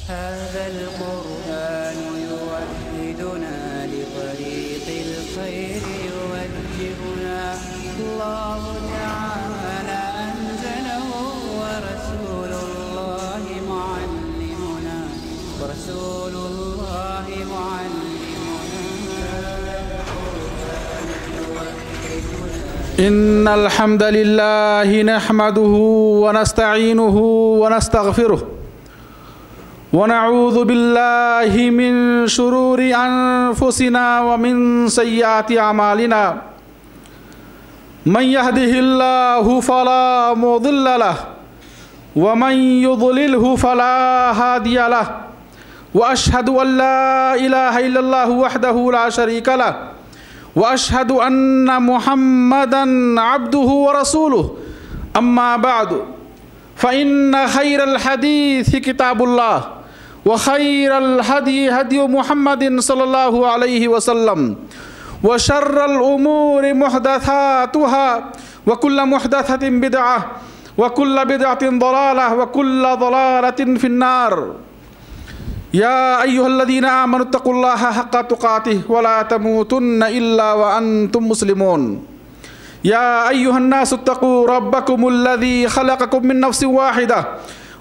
هذا القرآن يوحدنا لطريق الخير يوجهنا الله تعالى أنزله ورسول الله معلمنا إن الحمد لله نحمده ونستعينه ونستغفره ونعوذ بالله من شرور أنفسنا ومن سيئات أعمالنا من يهده الله فلا مضل له ومن يضلله فلا هادي له وأشهد أن لا إله إلا الله وحده لا شريك له وأشهد أن محمدًا عبده ورسوله أما بعد فإن خير الحديث كتاب الله وخير الهدي هدي محمد صلى الله عليه وسلم وشر الأمور محدثاتها وكل محدثة بدعة وكل بدعة ضلالة وكل ضلالة في النار يا أيها الذين آمنوا اتقوا الله حق تقاته ولا تموتن إلا وأنتم مسلمون يا أيها الناس اتقوا ربكم الذي خلقكم من نفس واحدة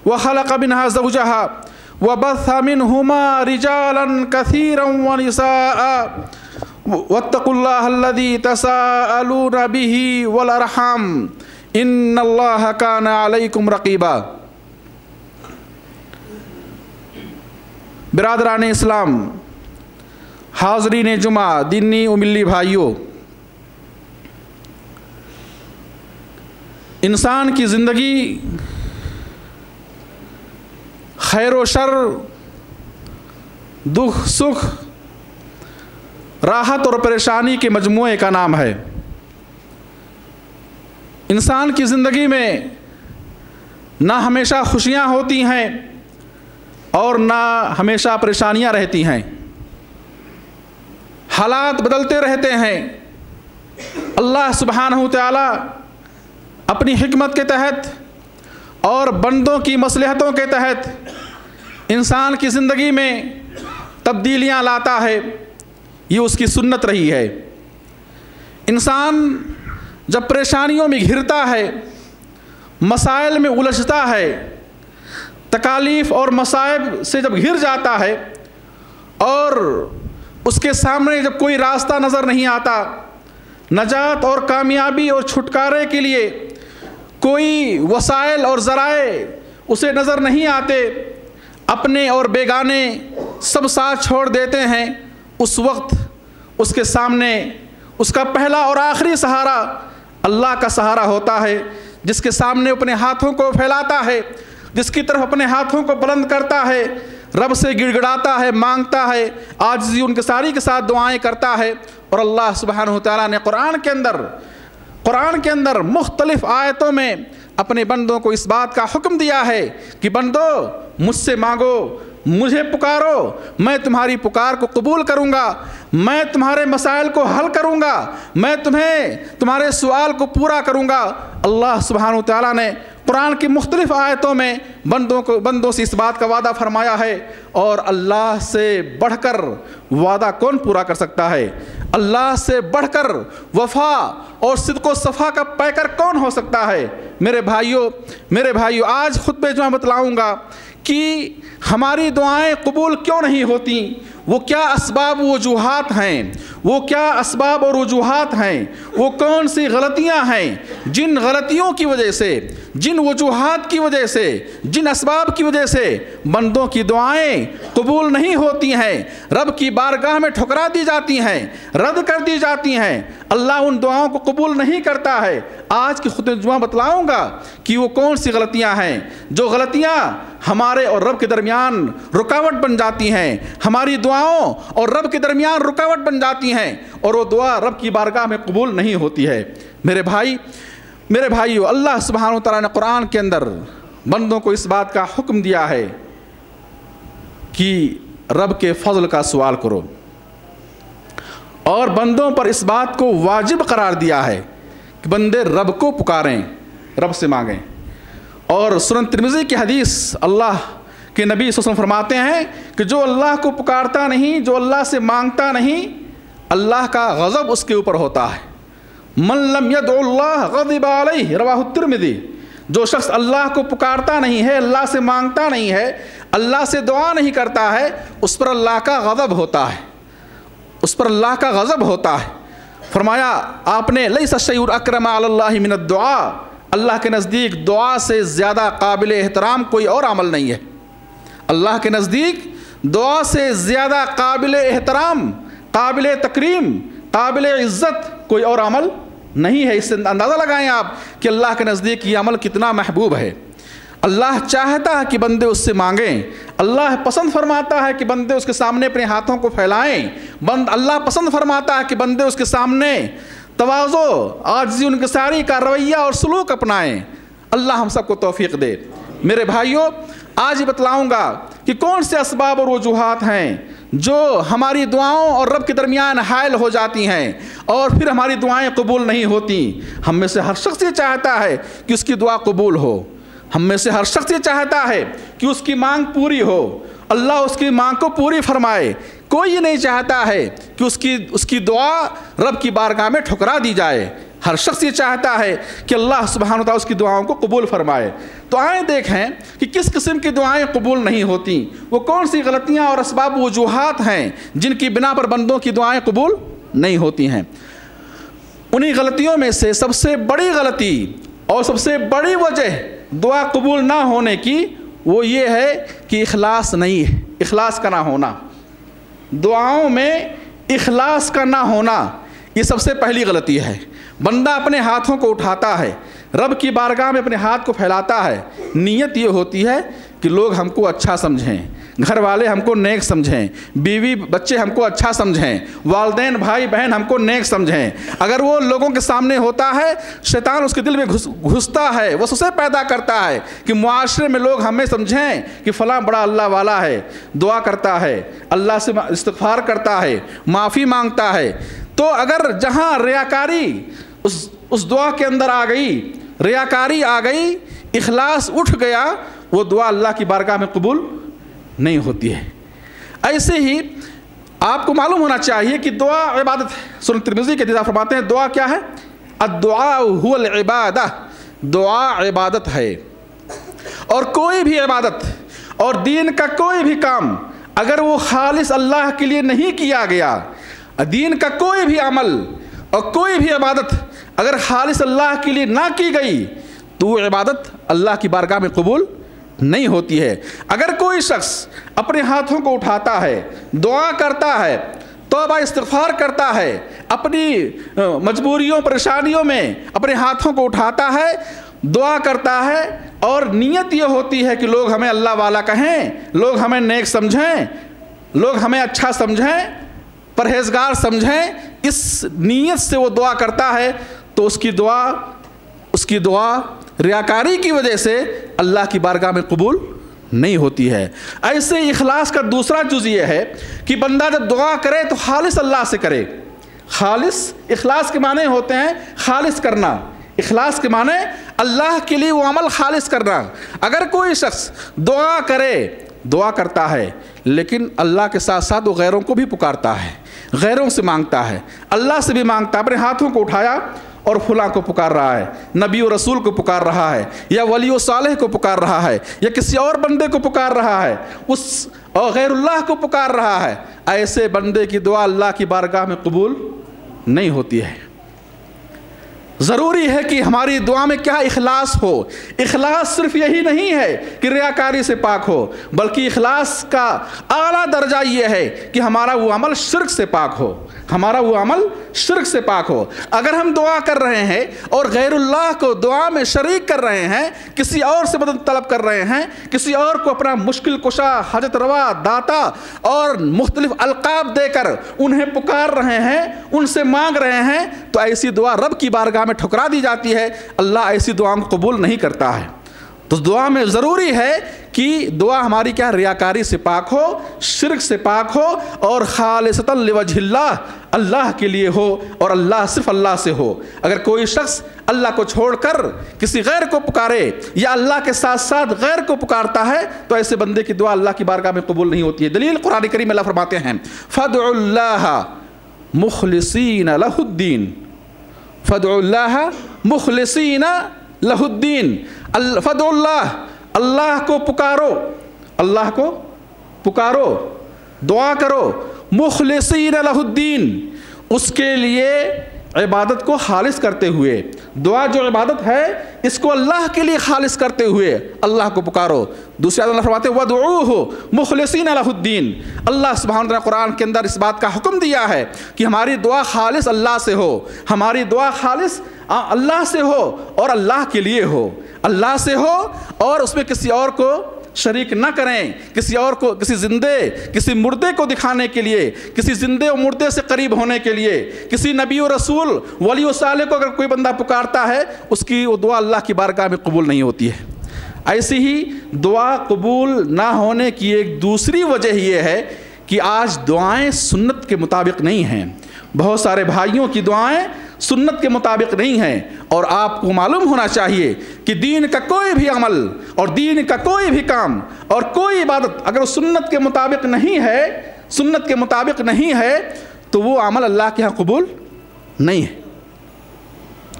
وخلق منها زوجها وبث منهما رجالا كثيرا ونساء واتقوا الله الذي تساءلون به والأرحام إن الله كان عليكم رقيبا برادران اسلام، حاضرین جمعہ، دینی و ملی بھائیوں، انسان کی زندگی خیر و شر، دکھ سکھ، راحت اور پریشانی کے مجموعے کا نام ہے۔ انسان کی زندگی میں نہ ہمیشہ خوشیاں ہوتی ہیں اور نہ ہمیشہ پریشانیاں رہتی ہیں، حالات بدلتے رہتے ہیں۔ اللہ سبحانہ وتعالی اپنی حکمت کے تحت اور بندوں کی مصلحتوں کے تحت انسان کی زندگی میں تبدیلیاں لاتا ہے، یہ اس کی سنت رہی ہے۔ انسان جب پریشانیوں میں گھرتا ہے، مسائل میں الجھتا ہے، تکالیف اور مصائب سے جب گھر جاتا ہے اور اس کے سامنے جب کوئی راستہ نظر نہیں آتا، نجات اور کامیابی اور چھٹکارے کے لیے کوئی وسائل اور ذرائع اسے نظر نہیں آتے، اپنے اور بیگانے سب ساتھ چھوڑ دیتے ہیں، اس وقت اس کے سامنے اس کا پہلا اور آخری سہارا اللہ کا سہارا ہوتا ہے، جس کے سامنے اپنے ہاتھوں کو پھیلاتا ہے، جس کی طرف اپنے ہاتھوں کو بلند کرتا ہے، رب سے گڑ گڑاتا ہے، مانگتا ہے، عاجزی ان کے ساری کے ساتھ دعائیں کرتا ہے۔ اور اللہ سبحانہ وتعالیٰ نے قرآن کے اندر مختلف آیتوں میں اپنے بندوں کو اس بات کا حکم دیا ہے کہ بندو مجھ سے مانگو، مجھے پکارو، میں تمہاری پکار کو قبول کروں گا، میں تمہارے مسائل کو حل کروں گا، میں تمہارے سوال کو پورا کروں گا۔ اللہ سبحانہ وتعالیٰ نے قرآن کی مختلف آیتوں میں بندوں سے اس بات کا وعدہ فرمایا ہے، اور اللہ سے بڑھ کر وعدہ کون پورا کر سکتا ہے؟ اللہ سے بڑھ کر وفا اور صدق و صفا کا پیکر کون ہو سکتا ہے؟ میرے بھائیو، آج خطبہ جمعہ بتلاؤں گا کہ ہماری دعائیں قبول کیوں نہیں ہوتی، وہ کیا اسباب و وجوہات ہیں، وہ کون سی غلطیاں ہیں، جن غلطیوں کی وجہ سے، جن وجوہات کی وجہ سے، جن اسباب کی وجہ سے بندوں کی دعائیں قبول نہیں ہوتی ہیں، رب کی بارگاہ میں ٹھکرا دی جاتی ہیں، رد کر دی جاتی ہیں، اللہ ان دعاؤں کو قبول نہیں کرتا ہے۔ آج کی خطبہ جمعہ بتلاؤں گا کہ وہ کون سی غلطیاں ہیں، جو غلطیاں ہمارے اور رب کے درمیان رکاوٹ بن جاتی ہیں، ہماری دعاؤں اور رب کے درمیان رکاوٹ بن جاتی ہیں، اور وہ دعا رب کی بارگاہ میں قبول نہیں ہوتی ہے۔ میرے بھائیو، اللہ سبحانہ وتعالیٰ نے قرآن کے اندر بندوں کو اس بات کا حکم دیا ہے کہ رب کے فضل کا سوال کرو، اور بندوں پر اس بات کو واجب قرار دیا ہے کہ بندے رب کو پکاریں، رب سے مانگیں۔ اور سنن ترمذی کی حدیث اللہ کہ نبی صلی اللہ علیہ وسلم فرماتے ہیں کہ جو اللہ کو پکارتا نہیں، جو اللہ سے مانگتا نہیں، اللہ کا غضب اس کے اوپر ہوتا ہے۔ من لم يدع اللہ غضب علیہ، رواہ الترمذی۔ جو شخص اللہ کو پکارتا نہیں ہے، اللہ سے مانگتا نہیں ہے، اللہ سے دعا نہیں کرتا ہے، اس پر اللہ کا غضب ہوتا ہے، اس پر اللہ کا غضب ہوتا ہے۔ فرمایا آپ نے لیس الشیء اکرم علی اللہ من الدعاء، اللہ کے نزدیک دعا سے زیادہ قابل احترام کوئی اور عمل نہیں ہے۔ اللہ کے نزدیک دعا سے زیادہ قابل احترام، قابل تکریم، قابل عزت کوئی اور عمل نہیں ہے۔ اس سے اندازہ لگائیں آپ کہ اللہ کے نزدیک یہ عمل کتنا محبوب ہے۔ اللہ چاہتا ہے کہ بندے اس سے مانگیں، اللہ پسند فرماتا ہے کہ بندے اس کے سامنے اپنے ہاتھوں کو پھیلائیں، اللہ پسند فرماتا ہے کہ بندے اس کے سامنے تواضع، عاجزی، انکساری کا رویہ اور سلوک اپنائیں۔ اللہ ہم سب کو توفیق دے۔ میرے بھائیوں، آج یہ بتلاؤں گا کہ کون سے اسباب اور وجوہات ہیں جو ہماری دعاؤں اور رب کے درمیان حائل ہو جاتی ہیں اور پھر ہماری دعائیں قبول نہیں ہوتی۔ ہم میں سے ہر شخص یہ چاہتا ہے کہ اس کی دعا قبول ہو، ہم میں سے ہر شخص یہ چاہتا ہے کہ اس کی مانگ پوری ہو، اللہ اس کی مانگ کو پوری فرمائے۔ کوئی یہ نہیں چاہتا ہے کہ اس کی دعا رب کی بارگاہ میں ٹھکرا دی جائے۔ ہر شخص یہ چاہتا ہے کہ اللہ سبحانہ وتعالی اس کی دعاؤں کو قبول فرمائے۔ تو آئیں دیکھیں کہ کس قسم کی دعائیں قبول نہیں ہوتی، وہ کون سی غلطیاں اور اسباب وجوہات ہیں جن کی بنا پر بندوں کی دعائیں قبول نہیں ہوتی ہیں۔ انہی غلطیوں میں سے سب سے بڑی غلطی اور سب سے بڑی وجہ دعا قبول نہ ہونے کی وہ یہ ہے کہ اخلاص نہیں ہے، اخلاص کا نہ ہونا۔ دعاؤں میں اخلاص کا نہ ہونا یہ سب سے پہلی غلطی ہے۔ بندہ اپنے ہاتھوں کو اٹھاتا ہے، رب کی بارگاہ میں اپنے ہاتھ کو پھیلاتا ہے، نیت یہ ہوتی ہے کہ لوگ ہم کو اچھا سمجھیں، گھر والے ہم کو نیک سمجھیں، بیوی بچے ہم کو اچھا سمجھیں، والدین بھائی بہن ہم کو نیک سمجھیں۔ اگر وہ لوگوں کے سامنے ہوتا ہے، شیطان اس کے دل میں گھستا ہے، وسوسے پیدا کرتا ہے کہ معاشرے میں لوگ ہمیں سمجھیں کہ فلاں بڑا اللہ والا ہے، دعا کرتا ہے، اللہ سے استغفار کرتا ہے، معافی مانگتا ہے۔ تو اگر جہاں ریاکاری اس دعا کے اندر آ گئی، ریاکاری آ گئی، اخلاص اٹھ گیا، وہ دعا اللہ کی بارگاہ میں قبول نہیں ہوتی ہے۔ ایسے ہی آپ کو معلوم ہونا چاہیے کہ دعا عبادت ہے۔ سنن ترمذی کے حدیث فرماتے ہیں دعا کیا ہے؟ الدعاء هو العبادہ، دعا عبادت ہے۔ اور کوئی بھی عبادت اور دین کا کوئی بھی کام اگر وہ خالص اللہ کے لیے نہیں کیا گیا، دین کا کوئی بھی عمل اور کوئی بھی عبادت اگر خالص اللہ کے لیے نہ کی گئی تو وہ عبادت اللہ کی بارگاہ میں قبول نہیں ہوتی ہے۔ اگر کوئی شخص اپنے ہاتھوں کو اٹھاتا ہے، دعا کرتا ہے، توبہ استغفار کرتا ہے، اپنی مجبوریوں پریشانیوں میں اپنے ہاتھوں کو اٹھاتا ہے، دعا کرتا ہے اور نیت یہ ہوتی ہے کہ لوگ ہمیں اللہ والا کہیں، لوگ ہمیں نیک سمجھیں، لوگ ہمیں اچھا سمجھیں، پرہیزگار سمجھیں، اس نیت سے وہ دعا کرتا ہے تو اس کی دعا ریاکاری کی وجہ سے اللہ کی بارگاہ میں قبول نہیں ہوتی ہے۔ ایسے اخلاص کا دوسرا جز یہ ہے کہ بندہ جب دعا کرے تو خالص اللہ سے کرے۔ خالص، اخلاص کے معنی ہوتے ہیں خالص کرنا، اخلاص کے معنی اللہ کے لیے وہ عمل خالص کرنا۔ اگر کوئی شخص دعا کرتا ہے لیکن اللہ کے ساتھ ساتھ وہ غیروں کو بھی پکارتا ہے، غیروں سے مانگتا ہے، اللہ سے بھی مانگتا ہے، اپنے ہاتھوں کو اٹھایا اور فلاں کو پکار رہا ہے، نبی و رسول کو پکار رہا ہے، یا ولی و صالح کو پکار رہا ہے، یا کسی اور بندے کو پکار رہا ہے، اور غیر اللہ کو پکار رہا ہے، ایسے بندے کی دعا اللہ کی بارگاہ میں قبول نہیں ہوتی ہے۔ ضروری ہے کہ ہماری دعا میں کیا اخلاص ہو۔ اخلاص صرف یہی نہیں ہے کہ ریاکاری سے پاک ہو، بلکہ اخلاص کا اعلیٰ درجہ یہ ہے کہ ہمارا وہ عمل شرک سے پاک ہو، ہمارا وہ عمل شرک سے پاک ہو۔ اگر ہم دعا کر رہے ہیں اور غیر اللہ کو دعا میں شریک کر رہے ہیں، کسی اور سے مدد طلب کر رہے ہیں، کسی اور کو اپنا مشکل کشا، حاجت روا، داتا اور مختلف القاب دے کر انہیں پکار رہے ہیں، ان سے مانگ رہے ہیں، تو ایسی دعا رب کی بارگاہ میں ٹھکرا دی جاتی ہے۔ اللہ ایسی دعاؤں کو قبول نہیں کرتا ہے۔ تو دعا میں ضروری ہے کہ دعا ہماری کیا ریاکاری سے پاک ہو، شرک سے پاک ہو، اور خالصتاً لوجہ اللہ، اللہ کے لیے ہو اور صرف اللہ سے ہو۔ اگر کوئی شخص اللہ کو چھوڑ کر کسی غیر کو پکارے یا اللہ کے ساتھ ساتھ غیر کو پکارتا ہے تو ایسے بندے کی دعا اللہ کی بارگاہ میں قبول نہیں ہوتی ہے۔ دلیل قرآن کریم میں اللہ فرماتے ہیں فَادْعُوا اللَّهَ مُخْلِصِينَ لَهُ الدِّينَ فَادْعُوا اللَّهَ مُخْلِصِينَ لَهُ الدِّينَ فَادْعُوا اللَّهَ اللہ کو پکارو، اللہ کو پکارو، دعا کرو، مخلصین لہ الدین، اس کے لیے عبادت کو خالص کرتے ہوئے، دعا جو عبادت ہے اس کو اللہ کے لیے خالص کرتے ہوئے اللہ کو پکارو۔ دوسری آیت اللہ فرماتے ہیں وَادْعُوهُ مُخْلِصِينَ لَهُ الدِّينَ، اللہ سبحانہ وتعالیٰ قرآن کے اندر اس بات کا حکم دیا ہے کہ ہماری دعا خالص اللہ سے ہو، ہماری دعا خالص اللہ سے ہو اور اللہ کے لیے ہو، اللہ سے ہو اور اس میں کسی اور کو شریک نہ کریں، کسی اور کو، کسی زندے کسی مردے کو دکھانے کے لیے، کسی زندے و مردے سے قریب ہونے کے لیے، کسی نبی و رسول ولی و صالح کو اگر کوئی بندہ پکارتا ہے اس کی وہ دعا اللہ کی بارگاہ میں قبول نہیں ہوتی ہے۔ ایسی ہی دعا قبول نہ ہونے کی ایک دوسری وجہ یہ ہے کہ آج دعائیں سنت کے مطابق نہیں ہیں، بہت سارے بھائیوں کی دعائیں سنت کے مطابق نہیں ہیں، اور آپ کو معلوم ہونا چاہیے کہ دین کا کوئی بھی عمل اور دین کا کوئی بھی کام اور کوئی عبادت اگر سنت کے مطابق نہیں ہے، سنت کے مطابق نہیں ہے تو وہ عمل اللہ کے ہاں قبول نہیں ہے،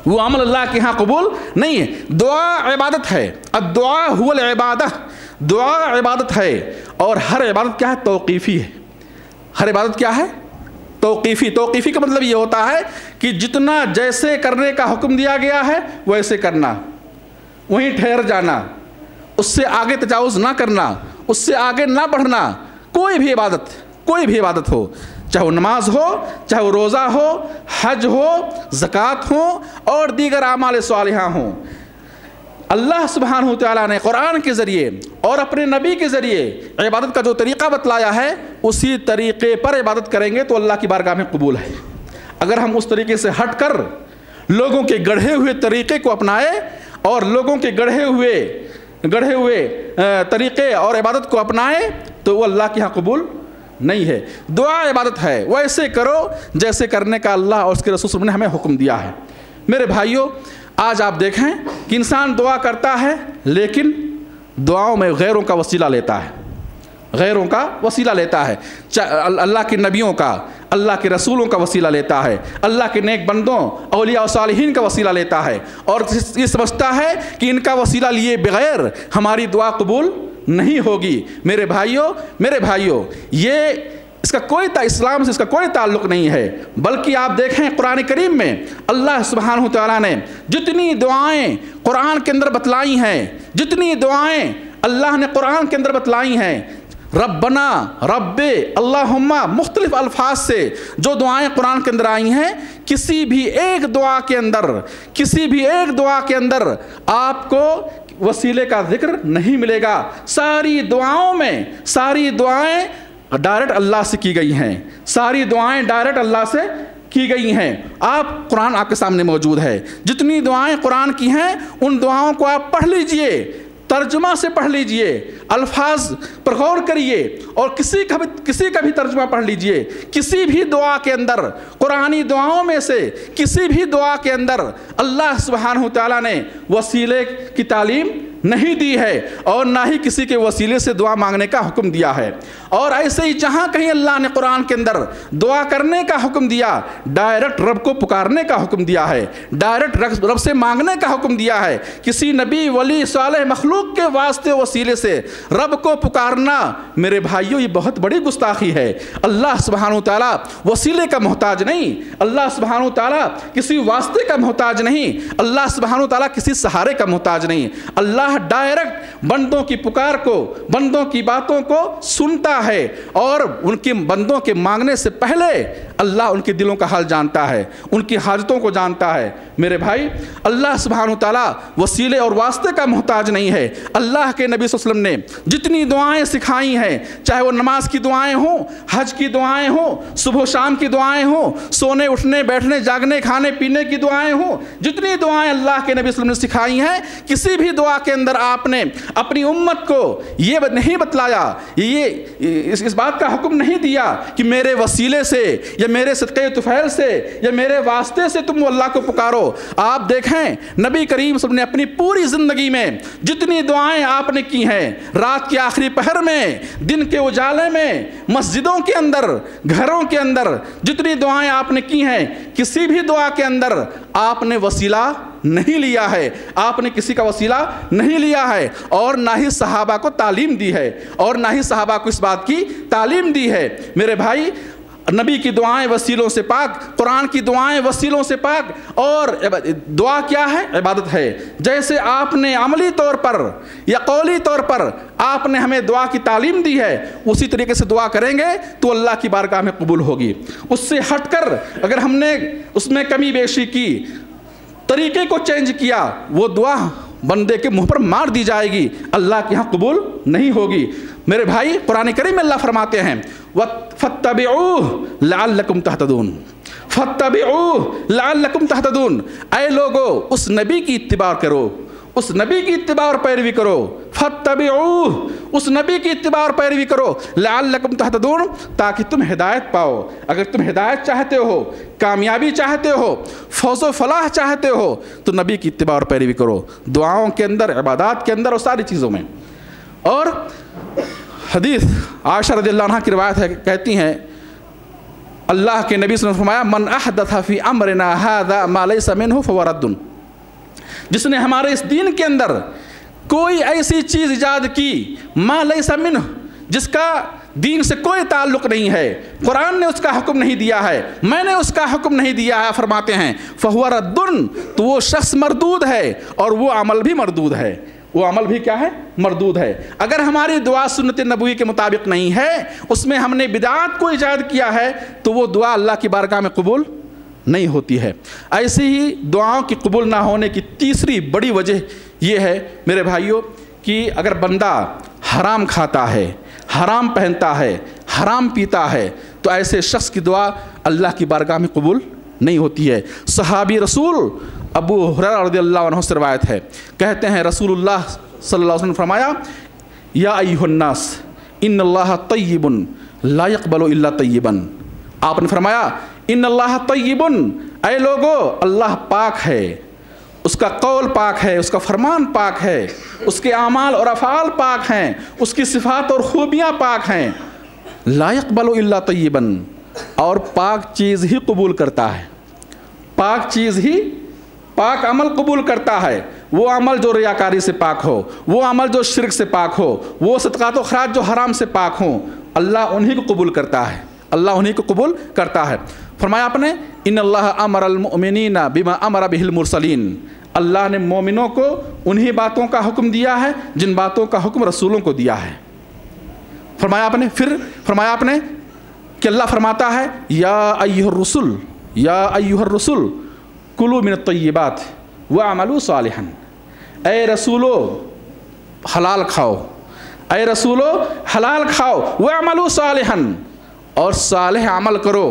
وہ عمل اللہ کے ہاں قبول نہیں ہے۔ دعا عبادت ہے، الدعاء هو العبادہ، دعا عبادت ہے، اور ہر عبادت کیا ہے؟ توقیفی ہے۔ ہر عبادت کیا ہے؟ توقیفی۔ توقیفی کا مطلب یہ ہوتا ہے کہ جتنا جیسے کرنے کا حکم دیا گیا ہے ویسے کرنا، وہیں ٹھہر جانا، اس سے آگے تجاوز نہ کرنا، اس سے آگے نہ بڑھنا۔ کوئی بھی عبادت ہو، چاہے وہ نماز ہو، چاہے وہ روزہ ہو، حج ہو، زکوٰۃ ہو اور دیگر اعمال صالحہ ہوں، اللہ سبحانہ وتعالیٰ نے قرآن کے ذریعے اور اپنے نبی کے ذریعے عبادت کا جو طریقہ بتلایا ہے اسی طریقے پر عبادت کریں گے تو اللہ کی بارگاہ میں قبول ہے۔ اگر ہم اس طریقے سے ہٹ کر لوگوں کے گڑھے ہوئے طریقے کو اپنائیں اور لوگوں کے گڑھے ہوئے طریقے اور عبادت کو اپنائیں تو وہ اللہ کے ہاں قبول نہیں ہے۔ دعا عبادت ہے، وہ ایسے کرو جیسے کرنے کا اللہ اور اس کے رسول صلی اللہ علیہ وسلم نے ہمیں حکم دیا ہے۔ میرے بھائیوں، آج آپ دیکھیں کہ انسان دعا کرتا ہے لیکن دعاؤں میں غیروں کا وسیلہ لیتا ہے، غیروں کا وسیلہ لیتا ہے، اللہ کے نبیوں کا، اللہ کے رسولوں کا وسیلہ لیتا ہے، اللہ کے نیک بندوں اولیاء و صالحین کا وسیلہ لیتا ہے، اور یہ سمجھتا ہے کہ ان کا وسیلہ لیے بغیر ہماری دعا قبول نہیں ہوگی۔ میرے بھائیوں، یہ اسلام سے اس کا کوئی تعلق نہیں ہے، بلکہ آپ دیکھیں قرآن کریم میں اللہ سبحانہ وتعالیٰ نے جتنی دعائیں قرآن کے اندر بتلائی ہیں، جتنی دعائیں اللہ نے قرآن کے اندر بتلائی ہیں، ربنا، رب، اللہم، مختلف الفاظ سے جو دعائیں قرآن کے اندر آئی ہیں، کسی بھی ایک دعا کے اندر آپ کو وسیلے کا ذکر نہیں ملے گا۔ ساری دعائیں ڈائریکٹ اللہ سے کی گئی ہیں، ساری دعائیں ڈائریکٹ اللہ سے کی گئی ہیں۔ قرآن آپ کے سامنے موجود ہے، جتنی دعائیں قرآن کی ہیں ان دعاؤں کو آپ پڑھ لیجئے، ترجمہ سے پڑھ لیجئے، الفاظ پر غور کریے اور کسی کا بھی ترجمہ پڑھ لیجئے۔ کسی بھی دعا کے اندر، قرآنی دعاؤں میں سے کسی بھی دعا کے اندر اللہ سبحانہ وتعالیٰ نے وسیلے کی تعلیم نہیں دی ہے اور نہ ہی کسی کے وسیلے سے دعا مانگنے کا حکم دیا ہے۔ اور ایسے ہی جہاں کہیں اللہ نے قرآن کے اندر دعا کرنے کا حکم دیا، ڈائریکٹ رب کو پکارنے کا حکم دیا ہے، ڈائریکٹ رب سے مانگنے کا حکم دیا ہے۔ کسی نبی، ولی، صالح مخلوق کے واسطے وسیلے سے رب کو پکارنا، میرے بھائیوں، یہ بہت بڑی گستاخی ہے۔ اللہ سبحانہ وتعالیٰ وسیلے کا محتاج نہیں، اللہ سبحانہ وتعالیٰ کسی واسطے کا محتاج نہیں، اللہ سبحانہ وتعالیٰ کسی سہارے کا محتاج نہیں۔ اللہ ڈائریکٹ بندوں کی پکار کو، بندوں کی باتوں کو سنتا ہے، اور ان کے بندوں کے مانگنے سے پہلے اللہ ان کے دلوں کا حال جانتا ہے، ان کی حاجتوں کو جانتا ہے۔ میرے بھائی، اللہ سبحانہ وتعالیٰ وسیلے اور واسطے کا محتاج نہیں ہے۔ اللہ کے نبی صلی اللہ علیہ وسلم نے جتنی دعائیں سکھائی ہیں، چاہے وہ نماز کی دعائیں ہوں، حج کی دعائیں ہوں، صبح و شام کی دعائیں ہوں، سونے اٹھنے بیٹھنے جاگنے کھانے پینے کی دعائیں ہوں، جتنی دعائیں اللہ کے نبی صلی اللہ علیہ وسلم نے سکھائی ہیں، کسی بھی دعا کے اندر آپ نے اپنی امت کو یہ نہیں بتلایا، یہ اس بات کا حکم نہیں دیا کہ میرے وسیلے سے یا میرے صدقے طفیل سے یا میرے واسطے سے تم اللہ کو پکارو۔ آپ دیکھیں نبی کریم صلی اللہ علیہ وسلم نے اپنی پوری زندگی میں جتنی دعائیں آپ نے کی ہیں، رات کے آخری پہر میں، دن کے اجالے میں، مسجدوں کے اندر، گھروں کے اندر جتنی دعائیں آپ نے کی ہیں، کسی بھی دعا کے اندر آپ نے وسیلہ نہیں لیا ہے، آپ نے کسی کا وسیلہ نہیں لیا ہے، اور نہ ہی صحابہ کو تعلیم دی ہے، اور نہ ہی صحابہ کو اس بات کی تعلیم دی ہے۔ میرے بھائی، نبی کی دعائیں وسیلوں سے پاک، قرآن کی دعائیں وسیلوں سے پاک، اور دعا کیا ہے؟ عبادت ہے۔ جیسے آپ نے عملی طور پر یا قولی طور پر آپ نے ہمیں دعا کی تعلیم دی ہے، اسی طریقے سے دعا کریں گے تو اللہ کی بارگاہ میں قبول ہوگی۔ اس سے ہٹ کر اگر ہم نے اس میں کمی بیشی کی، طریقے کو چینج کیا، وہ دعا بندے کے منہ پر مار دی جائے گی، اللہ کے ہاں قبول نہیں ہوگی۔ میرے بھائی، قرآن کریم میں اللہ فرماتے ہیں فَاتَّبِعُوهُ لَعَلَّكُمْ تَهْتَدُونَ، فَاتَّبِعُوهُ لَعَلَّكُمْ تَهْتَدُونَ، اے لوگو اس نبی کی اتباع کرو، اس نبی کی اتباع اور پیروی کرو، فَاتَّبِعُوهُ اس نبی کی اتباع اور پیروی کرو، لَعَلَّكُمْ تَهْتَدُونَ تاکہ تم ہدایت پاؤ۔ اگر تم ہدایت چاہتے ہو، کامیابی چاہتے ہو، فوز و فلاح چاہتے ہو، تو نبی کی اتباع اور پیروی کرو، دعاؤں کے اندر، عبادات کے اندر اور ساری چیزوں میں۔ اور حدیث عائشہ رضی اللہ عنہ کی روایت ہے، کہتی ہیں اللہ کے نبی صلی اللہ علیہ وسلم نے فرمایا من احدث فی امرنا ھذا ما لیس منہ فہو رد، جس نے ہمارے اس دین کے اندر کوئی ایسی چیز ایجاد کی ما لیس منہ، جس کا دین سے کوئی تعلق نہیں ہے، قرآن نے اس کا حکم نہیں دیا ہے، میں نے اس کا حکم نہیں دیا ہے، فرماتے ہیں فہو رد، تو وہ شخص مردود ہے اور وہ عمل بھی مردود ہے، وہ عمل بھی کیا ہے؟ مردود ہے۔ اگر ہماری دعا سنت نبوی کے مطابق نہیں ہے، اس میں ہم نے بدعات کو ایجاد کیا ہے، تو وہ دعا اللہ کی بارگاہ میں قبول نہیں ہوتی ہے۔ ایسی ہی دعاؤں کی قبول نہ ہونے کی تیسری بڑی وجہ یہ ہے میرے بھائیوں کہ اگر بندہ حرام کھاتا ہے، حرام پہنتا ہے، حرام پیتا ہے، تو ایسے شخص کی دعا اللہ کی بارگاہ میں قبول نہیں ہوتی ہے۔ صحابی رسول ابو ہریرہ رضی اللہ عنہ سے روایت ہے، کہتے ہیں رسول اللہ صلی اللہ علیہ وسلم نے فرمایا یا ایھا الناس ان اللہ طیب لا یقبل الا طیبا، آپ نے فرمایا ان اللہ طیب، اے لوگو اللہ پاک ہے، اس کا قول پاک ہے، اس کا فرمان پاک ہے، اس کے اعمال اور افعال پاک ہیں، اس کی صفات اور خوبیاں پاک ہیں، لا یقبل الا طیبا، اور پاک چیز ہی قبول کرتا ہے، پاک چیز ہی، پاک عمل قبول کرتا ہے، وہ عمل جو ریاکاری سے پاک ہو، وہ عمل جو شرک سے پاک ہو، وہ صدقات و خیرات جو حرام سے پاک ہوں، اللہ انہی کو قبول کرتا ہے، اللہ انہی کو قبول کرتا ہے۔ فرمایا آپ نے ان اللہ امر المؤمنین بما امر بہ المرسلین، اللہ نے مومنوں کو انہی باتوں کا حکم دیا ہے جن باتوں کا حکم رسولوں کو دیا ہے۔ فرمایا آپ نے، پھر فرمایا آپ نے کہ اللہ فرماتا ہے یا ایھا الرسل، یا ایھا الرسل کلوا من الطیبات واعملوا صالحا، اے رسولو حلال کھاؤ، اے رسولو حلال کھاؤ، واعملوا صالحا، اور صالح عمل کرو۔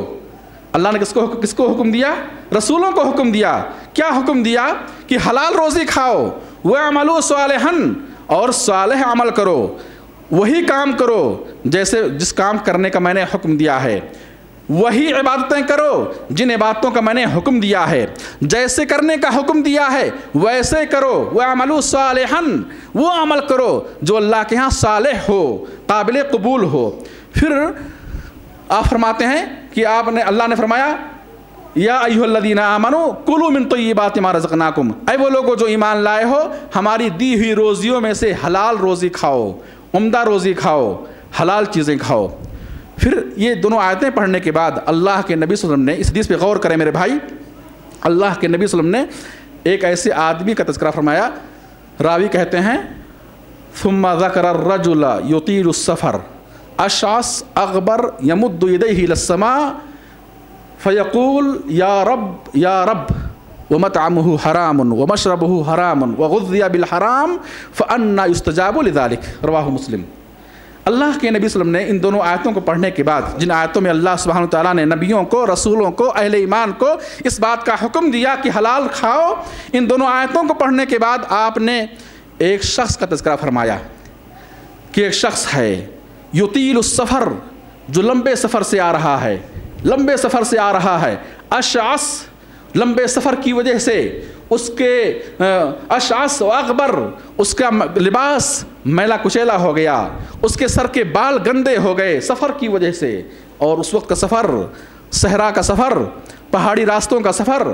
اللہ نے کس کو حکم دیا؟ رسولوں کو حکم دیا۔ کیا حکم دیا؟ کہ حلال روزی کھاؤ، واعملوا صالحا، اور صالح عمل کرو، وہی کام کرو جیسے جس کام کرنے کا میں نے حکم دیا ہے، وہی عبادتیں کرو جن عبادتوں کا میں نے حکم دیا ہے، جیسے کرنے کا حکم دیا ہے ویسے کرو، وَاعْمَلُوا صَالِحًا، وہ عمل کرو جو اللہ کے ہاں صالح ہو، قابل قبول ہو۔ پھر آپ فرماتے ہیں کہ اللہ نے فرمایا یا ایھا الذین آمنوا کلوا من طیبات ما رزقناکم، اے وہ لوگوں جو ایمان لائے ہو ہماری دی ہوئی روزیوں میں سے حلال روزی کھاؤ، عمدہ روزی کھاؤ، حلال چیزیں کھاؤ۔ پھر یہ دونوں آیتیں پڑھنے کے بعد اللہ کے نبی صلی اللہ علیہ وسلم نے، اس حدیث پہ غور کریں میرے بھائی، اللہ کے نبی صلی اللہ علیہ وسلم نے ایک ایسے آدمی کا تذکرہ فرمایا، راوی کہتے ہیں ثم ذکر الرجل یطیل السفر اشعث اغبر یمد یدیہ الی السماء فیقول یا رب ومطعمہ حرام ومشربہ حرام وغذی بالحرام فأنی یستجاب لذلک، رواہ مسلم۔ اللہ کے نبی صلی اللہ علیہ وسلم نے ان دونوں آیتوں کو پڑھنے کے بعد، جن آیتوں میں اللہ سبحانہ وتعالیٰ نے نبیوں کو، رسولوں کو، اہل ایمان کو اس بات کا حکم دیا کہ حلال کھاؤ، ان دونوں آیتوں کو پڑھنے کے بعد آپ نے ایک شخص کا تذکرہ فرمایا کہ ایک شخص ہے یطیل السفر، جو لمبے سفر سے آ رہا ہے، لمبے سفر سے آ رہا ہے، اشعث، لمبے سفر کی وجہ سے اس کے اشعث و اغبر، اس کا لباس میلا کچیلا ہو گیا، اس کے سر کے بال گندے ہو گئے سفر کی وجہ سے۔ اور اس وقت کا سفر صحرا کا سفر، پہاڑی راستوں کا سفر،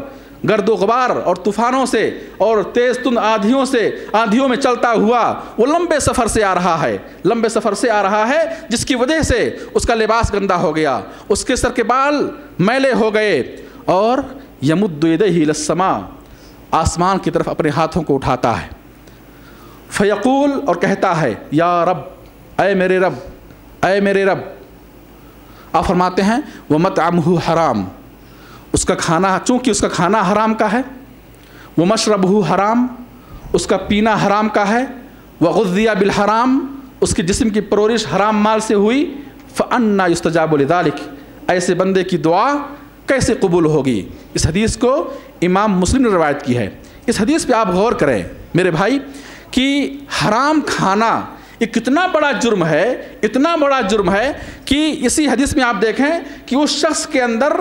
گرد و غبار اور طوفانوں سے اور تیز تند آندھیوں میں چلتا ہوا وہ لمبے سفر سے آ رہا ہے، لمبے سفر سے آ رہا ہے، جس کی وجہ سے اس کا لباس گندا ہو گیا، اس کے سر کے بال میلے ہو گئے، اور یمد یدیہ الی السماء، آسمان کی طرف اپنے ہاتھوں کو اٹھاتا ہے، فیقول، اور کہتا ہے یا رب، اے میرے رب، اے میرے رب۔ آپ فرماتے ہیں وَمَطْعَمُهُ حرام، اس کا کھانا، چونکہ اس کا کھانا حرام کا ہے، وَمَشْرَبُهُ حرام، اس کا پینا حرام کا ہے، وَغُذِّيَ بِالْحَرام، اس کے جسم کی پرورش حرام مال سے ہوئی، فَأَنَّا يُسْتَجَابُ لِذَلِكَ، ایسے بندے کی دعا کیسے قبول ہوگی؟ اس حدیث کو امام مسلم نے روایت کی ہے۔ اس حدیث پہ آپ غور کریں میرے بھائی کہ حرام کھانا ایک کتنا بڑا جرم ہے، اتنا بڑا جرم ہے کہ اسی حدیث میں آپ دیکھیں کہ اس شخص کے اندر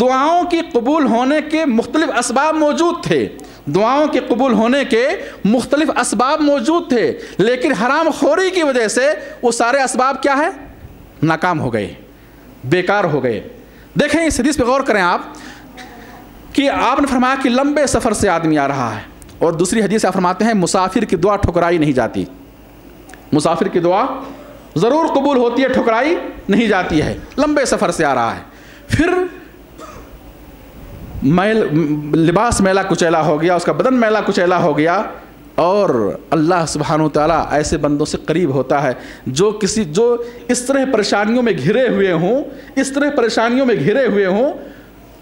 دعاؤں کی قبول ہونے کے مختلف اسباب موجود تھے، دعاؤں کے قبول ہونے کے مختلف اسباب موجود تھے، لیکن حرام خوری کی وجہ سے وہ سارے اسباب کیا ہے؟ ناکام ہو گئے، بیکار ہو گئے۔ دیکھیں اس حدیث پہ غور کریں آپ کہ آپ نے فرمایا کہ لمبے سفر سے آدمی آ رہا ہے، اور دوسری حدیث آپ فرماتے ہیں مسافر کی دعا ٹھکرائی نہیں جاتی، مسافر کی دعا ضرور قبول ہوتی ہے، ٹھکرائی نہیں جاتی ہے، لمبے سفر سے آ رہا ہے، پھر لباس میلا کچیلا ہو گیا، اس کا بدن میلا کچیلا ہو گیا، اور اللہ سبحانہ و تعالیٰ ایسے بندوں سے قریب ہوتا ہے جو اس طرح پریشانیوں میں گھرے ہوئے ہوں، اس طرح پریشانیوں میں گھرے ہوئے ہوں،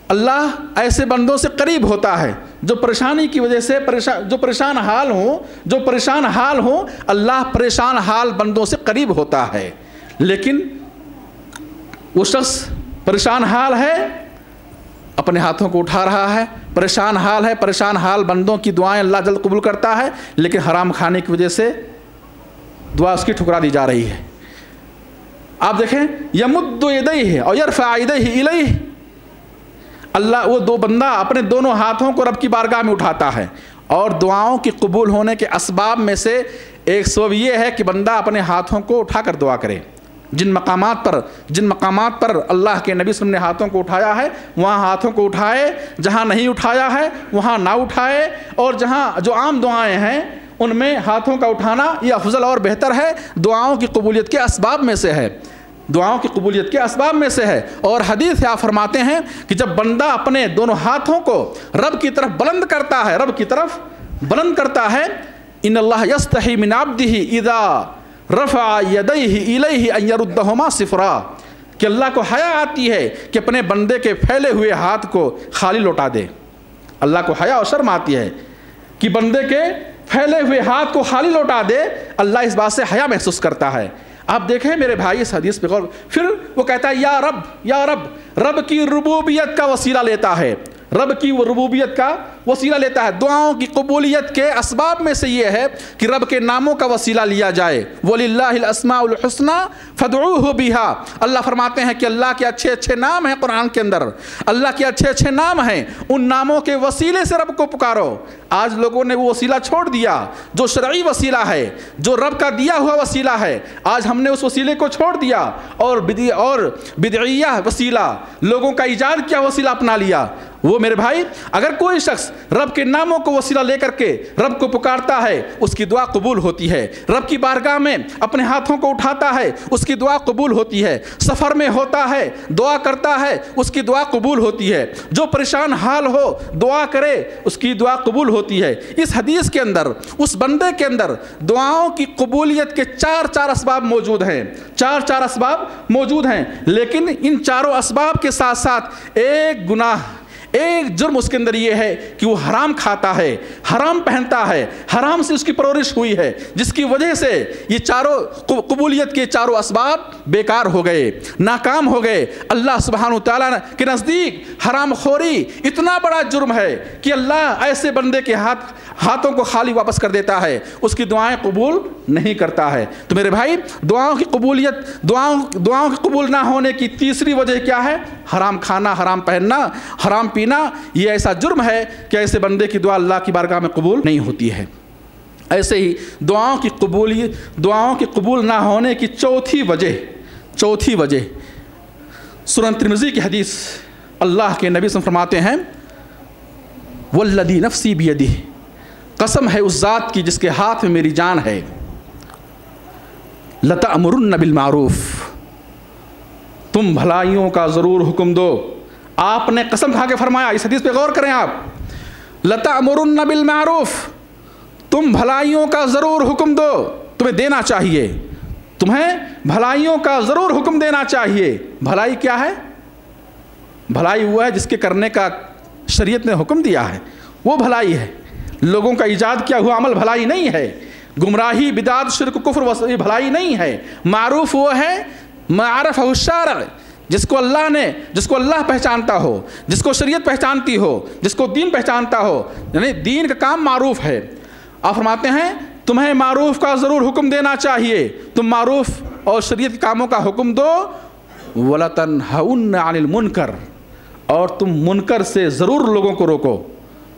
اللہ ایسے بندوں سے قریب ہوتا ہے جو پریشانی کی وجہ سے جو پریشان حال ہوں، اللہ پریشان حال بندوں سے قریب ہوتا ہے۔ لیکن وہ شخص پریشان حال ہے، اپنے ہاتھوں کو اٹھا رہا ہے، پریشان حال ہے، پریشان حال بندوں کی دعائیں اللہ جلد قبول کرتا ہے، لیکن حرام کھانے کی وجہ سے دعا اس کی ٹھکرا دی جا رہی ہے۔ آپ دیکھیں یمد یدیہ اور یرفع یدیہ الیہ، اللہ وہ دو بندہ اپنے دونوں ہاتھوں کو رب کی بارگاہ میں اٹھاتا ہے، اور دعاؤں کی قبول ہونے کے اسباب میں سے ایک سبب یہ ہے کہ بندہ اپنے ہاتھوں کو اٹھا کر دعا کرے۔ جن مقامات پر اللہ کے نبی صلی اللہ علیہ وسلم نے ہاتھوں کو اٹھایا ہے وہاں ہاتھوں کو اٹھائے، جہاں نہیں اٹھایا ہے وہاں نہ اٹھائے، اور جہاں جو عام دعائیں ہیں ان میں ہاتھوں کا اٹھانا یہ افضل اور بہتر ہے، دعاؤں کی قبولیت کے اسباب میں سے ہے، دعاؤں کی قبولیت کے اسباب میں سے ہے۔ اور حدیث سے آپ فرماتے ہیں کہ جب بندہ اپنے دونوں ہاتھوں کو رب کی طرف بلند کرتا ہے، ان اللہ یستحی من عبدہ اذا رفع یدیہ الیہ ان یردہما صفرا، کہ اللہ کو حیا آتی ہے کہ اپنے بندے کے پھیلے ہوئے ہاتھ کو خالی لوٹا دے۔ اللہ کو حیا اور شرم آتی ہے کہ بندے کے پھیلے ہوئے ہاتھ کو خالی لوٹا دے، اللہ اس بات سے حیا محسوس کرتا ہے۔ آپ دیکھیں میرے بھائی اس حدیث پہ غور، پھر وہ کہتا ہے یا رب، یا رب، رب کی ربوبیت کا وسیلہ لیتا ہے، رب کی وہ ربوبیت کا وسیلہ لیتا ہے۔ دعاؤں کی قبولیت کے اسباب میں سے یہ ہے کہ رب کے ناموں کا وسیلہ لیا جائے، وَلِلَّهِ الْأَسْمَاءُ الْحُسْنَى فَادْعُوهُ بِهَا، اللہ فرماتے ہیں کہ اللہ کے اچھے اچھے نام ہیں قرآن کے اندر، اللہ کے اچھے اچھے نام ہیں، ان ناموں کے وسیلے سے رب کو پکارو۔ آج لوگوں نے وہ وسیلہ چھوڑ دیا جو شرعی وسیلہ ہے، جو رب کا دیا ہوا وسیلہ ہے، آج ہم نے اس وسیلے کو چھوڑ دیا اور بدعیہ وسیلہ، لوگوں کا ایجاد کیا وسیلہ اپنا لیا۔ وہ میرے بھائی اگر کوئی شخص رب کے ناموں کو وسیلہ لے کر کے رب کو پکارتا ہے اس کی دعا قبول ہوتی ہے، رب کی بارگاہ میں اپنے ہاتھوں کو اٹھاتا ہے اس کی دعا قبول ہوتی ہے، سفر میں ہوتا ہے دعا کرتا ہے اس کی دعا قبول ہوتی ہے، جو پریشان حال ہو دعا کرے اس کی دعا قبول ہوتی ہے۔ اس حدیث کے اندر اس بندے کے اندر دعاؤں کی قبولیت کے چار اسباب موجود ہیں، چار اسباب موجود ہیں، لیکن ان چاروں اسباب کے ساتھ ساتھ ایک گناہ، ایک جرم اس کے اندر یہ ہے کہ وہ حرام کھاتا ہے، حرام پہنتا ہے، حرام سے اس کی پرورش ہوئی ہے، جس کی وجہ سے یہ چاروں قبولیت کے چاروں اسباب بیکار ہو گئے، ناکام ہو گئے۔ اللہ سبحانہ وتعالیٰ کے نزدیک حرام خوری اتنا بڑا جرم ہے کہ اللہ ایسے بندے کے ہاتھوں کو خالی واپس کر دیتا ہے، اس کی دعائیں قبول نہیں کرتا ہے۔ تو میرے بھائی، دعاؤں کی قبولیت، دعاؤں کی قبول نہ ہونے کی تیسری وجہ کیا ہے؟ حرام کھانا، حرام پہننا، حرام پینا۔ یہ ایسا جرم ہے کہ ایسے بندے کی دعا اللہ کی بارگاہ میں قبول نہیں ہوتی ہے۔ ایسے ہی دعاؤں کی قبول نہ ہونے کی چوتھی وجہ سنن ترمذی کی حدیث، اللہ کے نبی صلی اللہ علیہ وسلم فرماتے ہیں والذی نفسی بیدہ، قسم ہے اس ذات کی جس کے ہاتھ میں میری جان ہے، لتأمرن بالمعروف، تم بھلائیوں کا ضرور حکم دو۔ آپ نے قسم کھا کے فرمایا، اس حدیث پہ غور کریں آپ، لتأمرن بالمعروف، تم بھلائیوں کا ضرور حکم دو، تمہیں دینا چاہیے، تمہیں بھلائیوں کا ضرور حکم دینا چاہیے۔ بھلائی کیا ہے؟ بھلائی وہ ہے جس کے کرنے کا شریعت نے حکم دیا ہے، وہ بھلائی ہے۔ لوگوں کا ایجاد کیا ہوا عمل بھلائی نہیں ہے، گمراہی، بدعت، شرک، کفر یہ بھلائی نہیں ہے۔ معروف وہ ہے ما عرفہ الشارع، جس کو اللہ پہچانتا ہو، جس کو شریعت پہچانتی ہو، جس کو دین پہچانتا ہو، یعنی دین کا کام معروف ہے۔ آپ فرماتے ہیں تمہیں معروف کا ضرور حکم دینا چاہیے، تم معروف اور شریعت کے کاموں کا حکم دو، وَلَتَنْهَوْنَ عَنِ الْمُنْكَرِ، اور تم منکر سے ضرور لوگوں کو روکو۔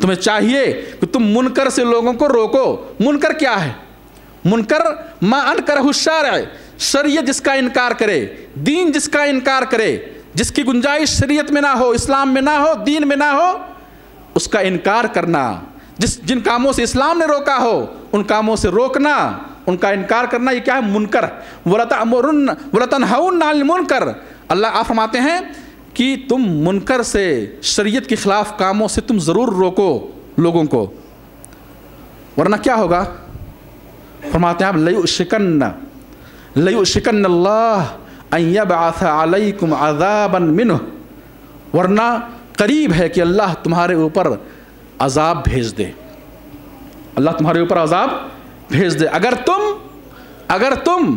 تمہیں چاہیے کہ تم منکر سے لوگوں کو روکو۔ منکر کیا ہے؟ منکر ما انکرہ الشارع، شریعت جس کا انکار کرے، دین جس کا انکار کرے، جس کی گنجائش شریعت میں نہ ہو، اسلام میں نہ ہو، دین میں نہ ہو، اس کا انکار کرنا۔ جن کاموں سے اسلام نے روکا ہو ان کاموں سے روکنا، ان کا انکار کرنا، یہ کیا ہے؟ منکر۔ وَلَتَنْهَوْنَ عَنِ الْمُنْكَرِ، اللہ آپ فرماتے ہیں کہ تم منکر سے، شریعت کے خلاف کاموں سے تم ضرور روکو لوگوں کو، ورنہ کیا ہوگا؟ فرماتے ہیں آپ لَيُؤْشِكَنَّ اللَّهُ أَن يَبْعَثَ عَلَيْكُمْ عَذَابًا مِّنْهُ، ورنہ قریب ہے کہ اللہ تمہارے اوپر عذاب بھیج دے، اللہ تمہارے اوپر عذاب بھیج دے۔ اگر تم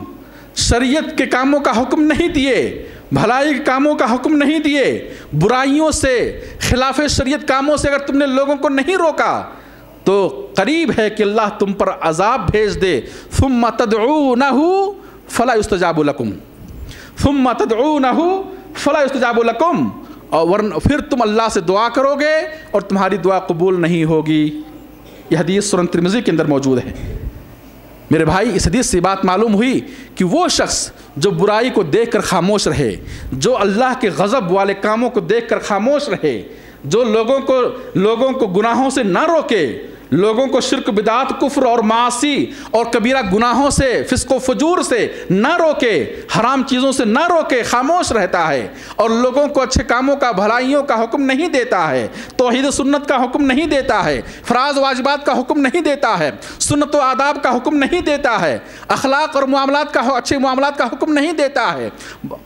شریعت کے کاموں کا حکم نہیں دیے، بھلائی کے کاموں کا حکم نہیں دیے، برائیوں سے، خلاف شریعت کاموں سے اگر تم نے لوگوں کو نہیں روکا، تو قریب ہے کہ اللہ تم پر عذاب بھیج دے۔ ثم تدعونہ فلا یستجاب لکم، ثم تدعونہ فلا یستجاب لکم، اور پھر تم اللہ سے دعا کرو گے اور تمہاری دعا قبول نہیں ہوگی۔ یہ حدیث سنن ترمذی کے اندر موجود ہے۔ میرے بھائی، اس حدیث سے بات معلوم ہوئی کہ وہ شخص جو برائی کو دیکھ کر خاموش رہے، جو اللہ کے غضب والے کاموں کو دیکھ کر خاموش رہے، جو لوگوں کو گناہوں سے نہ روکے، لوگوں کو شرک، بدعت، کفر اور معاصی اور کبیرہ گناہوں سے، فسق و فجور سے نہ روکے، حرام چیزوں سے نہ روکے، خاموش رہتا ہے اور لوگوں کو اچھے کاموں کا، بھلائیوں کا حکم نہیں دیتا ہے، توحید و سنت کا حکم نہیں دیتا ہے، فرائض واجبات کا حکم نہیں دیتا ہے، سنت و آداب کا حکم نہیں دیتا ہے، اخلاق اور معاملات کا، اچھے معاملات کا حکم نہیں دیتا ہے،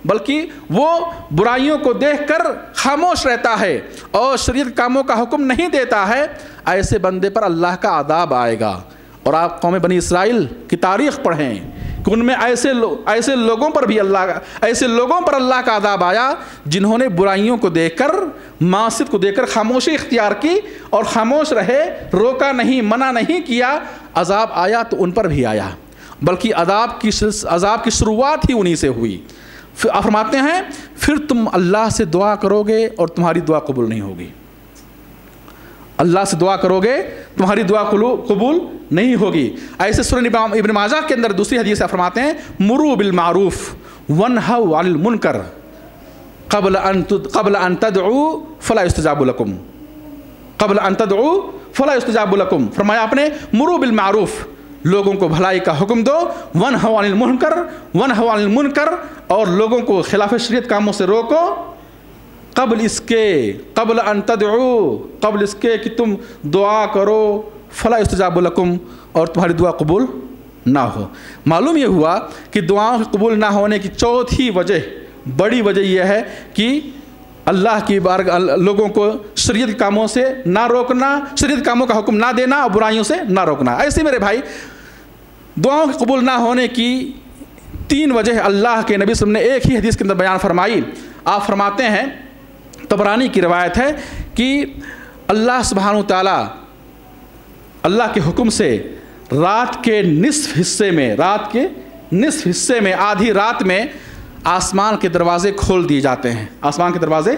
بلکہ وہ برائیوں کو دیکھ کر خاموش رہتا ہے اور شریعت کاموں کا حکم نہیں دیتا ہے، ایسے بندے پر اللہ کا عذاب آئے گا۔ اور آپ قوم بنی اسرائیل کی تاریخ پڑھیں کہ ان میں ایسے لوگوں پر بھی اللہ کا عذاب آیا جنہوں نے برائیوں کو دیکھ کر، معصیت کو دیکھ کر خاموشی اختیار کی اور خاموش رہے، روکا نہیں، منع نہیں کیا۔ عذاب آیا تو ان پر بھی آیا، بلکہ عذاب کی شروعات ہی انہی سے ہوئی۔ آپ فرماتے ہیں پھر تم اللہ سے دعا کرو گے اور تمہاری دعا قبول نہیں ہوگی۔ اللہ سے دعا کرو گے، تمہاری دعا قبول نہیں ہوگی۔ ایسے سنن ابن ماجہ کے اندر دوسری حدیث فرماتے ہیں مروا بالمعروف وانہوا عن المنکر قبل ان تدعوا فلا یستجاب لکم، قبل ان تدعوا فلا یستجاب لکم۔ فرمایا آپ نے مروا بالمعروف، لوگوں کو بھلائی کا حکم دو، وانہوا عن المنکر، اور لوگوں کو خلاف شریعت کاموں سے روکو، قبل ان تدعو، قبل اس کے کہ تم دعا کرو، فلا یستجاب لکم، اور تمہاری دعا قبول نہ ہو۔ معلوم یہ ہوا کہ دعاؤں کی قبول نہ ہونے کی چوتھی بڑی وجہ یہ ہے کہ اللہ کی لوگوں کو شریعت کاموں سے نہ روکنا، شریعت کاموں کا حکم نہ دینا اور برائیوں سے نہ روکنا۔ ایسے میرے بھائی، دعاؤں کی قبول نہ ہونے کی 3 وجہ اللہ کے نبی صلی اللہ علیہ وسلم نے ایک ہی حدیث کے اندر بیان فرمائی۔ آپ فرماتے ہیں، طبرانی کی روایت ہے کہ اللہ سبحانہ و تعالیٰ اللہ کے حکم سے رات کے نصف حصے میں آدھی رات میں آسمان کے دروازے کھول دیے جاتے ہیں، آسمان کے دروازے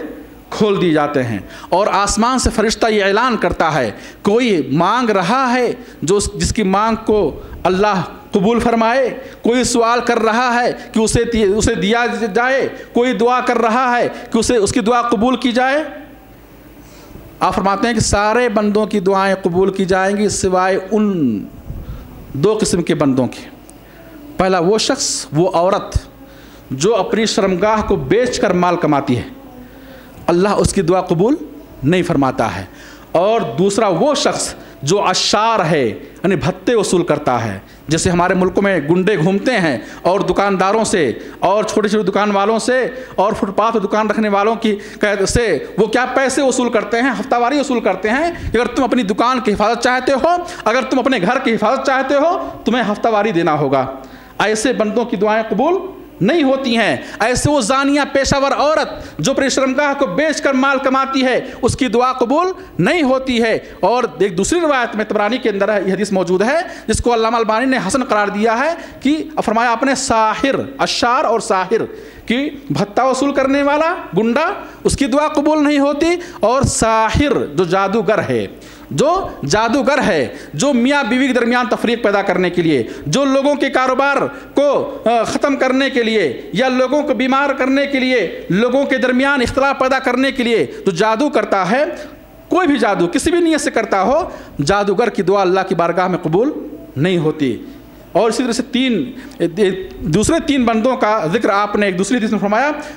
کھول دیے جاتے ہیں، اور آسمان سے فرشتہ یہ اعلان کرتا ہے کوئی مانگ رہا ہے جس کی مانگ کو اللہ قبول فرمائے، کوئی سوال کر رہا ہے کہ اسے دیا جائے، کوئی دعا کر رہا ہے کہ اس کی دعا قبول کی جائے۔ آپ فرماتے ہیں کہ سارے بندوں کی دعائیں قبول کی جائیں گی سوائے ان 2 قسم کے بندوں کی۔ پہلا وہ شخص، وہ عورت جو اپنی شرمگاہ کو بیچ کر مال کماتی ہے، اللہ اس کی دعا قبول نہیں فرماتا ہے۔ اور دوسرا وہ شخص جو عشار ہے، یعنی بھتے وصول کرتا ہے، جیسے ہمارے ملکوں میں گنڈے گھومتے ہیں اور دکانداروں سے اور چھوٹی چھوٹی دکان والوں سے اور فٹ پاتھ پر دکان رکھنے والوں کی سے وہ کیا پیسے وصول کرتے ہیں، ہفتہ واری وصول کرتے ہیں۔ اگر تم اپنی دکان کی حفاظت چاہتے ہو، اگر تم اپنے گھر کی حفاظت چاہتے ہو، تمہیں ہفتہ واری دینا ہوگا۔ ایسے بندوں کی دعائیں قبول نہیں ہوتی ہیں۔ ایسے وہ زانیہ پیشہ ور عورت جو اپنی شرمگاہ کو بیچ کر مال کماتی ہے، اس کی دعا قبول نہیں ہوتی ہے۔ اور ایک دوسری روایت میں طبرانی کے اندر یہ حدیث موجود ہے جس کو علامہ البانی نے حسن قرار دیا ہے کہ فرمایا آپ نے ساحر، عشار اور ساحر کہ بھتہ وصول کرنے والا گنڈا، اس کی دعا قبول نہیں ہوتی، اور ساحر جو جادوگر ہے جو میاں بیوی کے درمیان تفریق پیدا کرنے کے لیے، جو لوگوں کے کاروبار کو ختم کرنے کے لیے یا لوگوں کو بیمار کرنے کے لیے، لوگوں کے درمیان اختلاف پیدا کرنے کے لیے جو جادو کرتا ہے، کوئی بھی جادو کسی بھی نیت سے کرتا ہو، جادوگر کی دعا اللہ کی بارگاہ میں قبول نہیں ہوتی۔ اور اسی طرح سے دوسرے 3 بندوں کا ذکر آپ نے ایک دوسری حدیث میں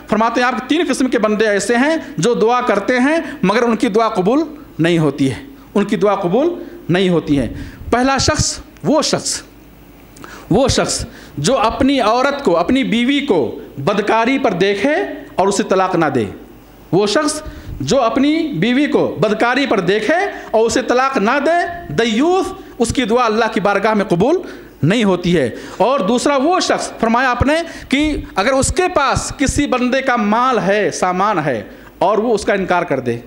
فرماتے ہیں آپ 3 قسم کے بندے ایسے ہیں جو دعا کرتے ہیں مگر ان کی دعا قبول نہیں ہوتی ہے، ان کی دعا قبول نہیں ہوتی ہے۔ پہلا شخص وہ شخص جو اپنی عورت کو، اپنی بیوی کو بدکاری پر دیکھے اور اسے طلاق نہ دے، وہ شخص جو اپنی بیوی کو بدکاری پر دیکھے اور اسے طلاق نہ دے، دیوث، اس کی دعا اللہ کی بارگاہ میں قبول نہیں ہوتی ہے۔ اور دوسرا وہ شخص فرمایا آپ نے کہ اگر اس کے پاس کسی بندے کا مال ہے، سامان ہے، اور وہ اس کا انکار کر دے،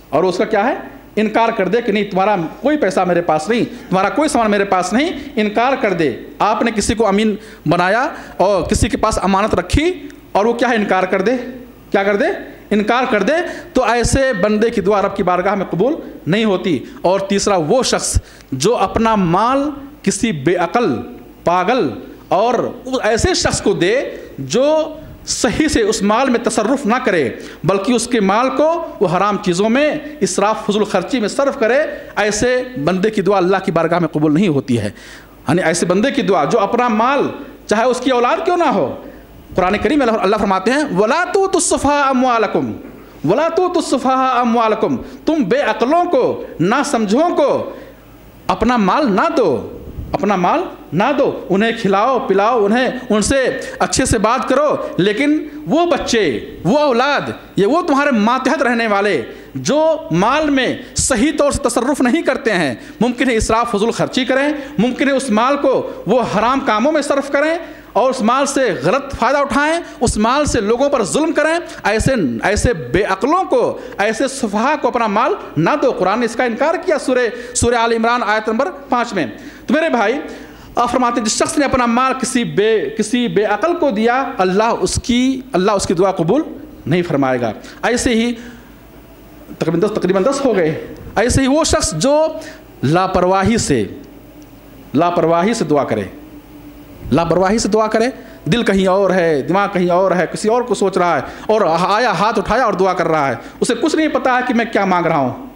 اور اس کا کیا ہے، انکار کر دے کہ نہیں تمہارا کوئی پیسہ میرے پاس نہیں، تمہارا کوئی سامان میرے پاس نہیں، انکار کر دے۔ آپ نے کسی کو امین بنایا اور کسی کے پاس امانت رکھی اور وہ کیا ہے، انکار کر دے، کیا کر دے، انکار کر دے، تو ایسے بندے کی دعا رب کی بارگاہ میں قبول نہیں ہوتی۔ اور تیسرا وہ شخص جو اپنا مال کسی بے عقل، پاگل اور ایسے شخص کو دے جو صحیح سے اس مال میں تصرف نہ کرے بلکہ اس کے مال کو وہ حرام چیزوں میں، اسراف، فضول خرچی میں صرف کرے، ایسے بندے کی دعا اللہ کی بارگاہ میں قبول نہیں ہوتی ہے۔ یعنی ایسے بندے کی دعا جو اپنا مال، چاہے اس کی اولاد کیوں نہ ہو، قرآن کریم میں اللہ فرماتے ہیں وَلَا تُؤْتُوا السُّفَهَاءَ أَمْوَالَكُمْ وَلَا تُؤْتُوا السُّفَهَاءَ أَمْوَالَكُمْ، تم بے عقلوں کو، نہ سمجھوں کو اپنا مال نہ دو، اپنا مال نہ دو، انہیں کھلاؤ پلاؤ، ان سے اچھے سے بات کرو، لیکن وہ بچے، وہ اولاد، یہ وہ تمہارے ماتحت رہنے والے جو مال میں صحیح طور سے تصرف نہیں کرتے ہیں، ممکن ہے اسراف فضول خرچی کریں، ممکن ہے اس مال کو وہ حرام کاموں میں صرف کریں اور اس مال سے غلط فائدہ اٹھائیں، اس مال سے لوگوں پر ظلم کریں، ایسے بے عقلوں کو، ایسے سفہاء کو اپنا مال نہ دو۔ قرآن نے اس کا انکار کیا سورہ آل عمران آیت نمبر 5 میں۔ تو میرے بھائی، آپ فرماتے ہیں جس شخص نے اپنا مال کسی بے عقل کو دیا، اللہ اس کی دعا قبول نہیں فرمائے گا۔ ایسے ہی تقریباً 10 ہو گئے۔ ایسے ہی وہ شخص جو لاپرواہی سے دعا کرے، دل کہیں اور ہے، دماغ کہیں اور ہے، کسی اور کو سوچ رہا ہے، اور آیا ہاتھ اٹھایا اور دعا کر رہا ہے، اسے کچھ نہیں پتا ہے کہ میں کیا مانگ رہا ہوں،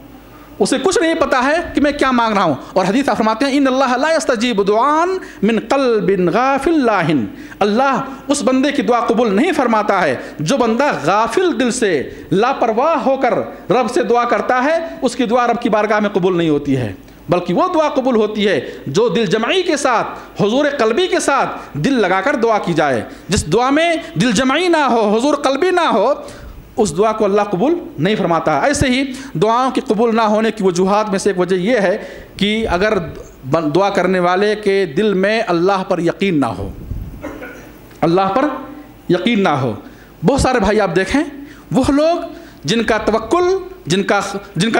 اسے کچھ نہیں پتا ہے کہ میں کیا مانگ رہا ہوں۔ اور حدیث فرماتے ہیں ان اللہ لا یستجیب دعاء من قلب غافل لاہن، اللہ اس بندے کی دعا قبول نہیں فرماتا ہے جو بندہ غافل دل سے، لاپرواہ ہو کر رب سے دعا کرتا ہے، اس کی دعا رب کی بارگاہ میں قبول نہیں ہوتی ہے، بلکہ وہ دعا قبول ہوتی ہے جو دل جمعی کے ساتھ، حضور قلبی کے ساتھ دل لگا کر دعا کی جائے۔ جس دعا میں دل جمعی نہ ہو، حضور قلبی نہ ہو، اس دعا کو اللہ قبول نہیں فرماتا۔ ایسے ہی دعاؤں کی قبول نہ ہونے کی وجوہات میں سے ایک وجہ یہ ہے کہ اگر دعا کرنے والے کے دل میں اللہ پر یقین نہ ہو، اللہ پر یقین نہ ہو۔ بہت سارے بھائی آپ دیکھیں، وہ لوگ جن کا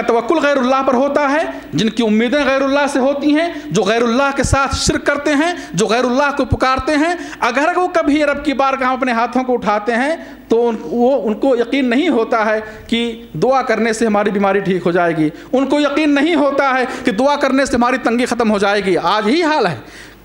توکل غیر اللہ پر ہوتا ہے، جن کی امیدیں غیر اللہ سے ہوتی ہیں، جو غیر اللہ کے ساتھ شرک کرتے ہیں، جو غیر اللہ کو پکارتے ہیں، اگر وہ کبھی رب کی بارگاہ اپنے ہاتھوں کو اٹھاتے ہیں تو ان کو یقین نہیں ہوتا ہے کہ دعا کرنے سے ہماری بیماری ٹھیک ہو جائے گی، ان کو یقین نہیں ہوتا ہے کہ دعا کرنے سے ہماری تنگی ختم ہو جائے گی۔ آج ہی حال ہے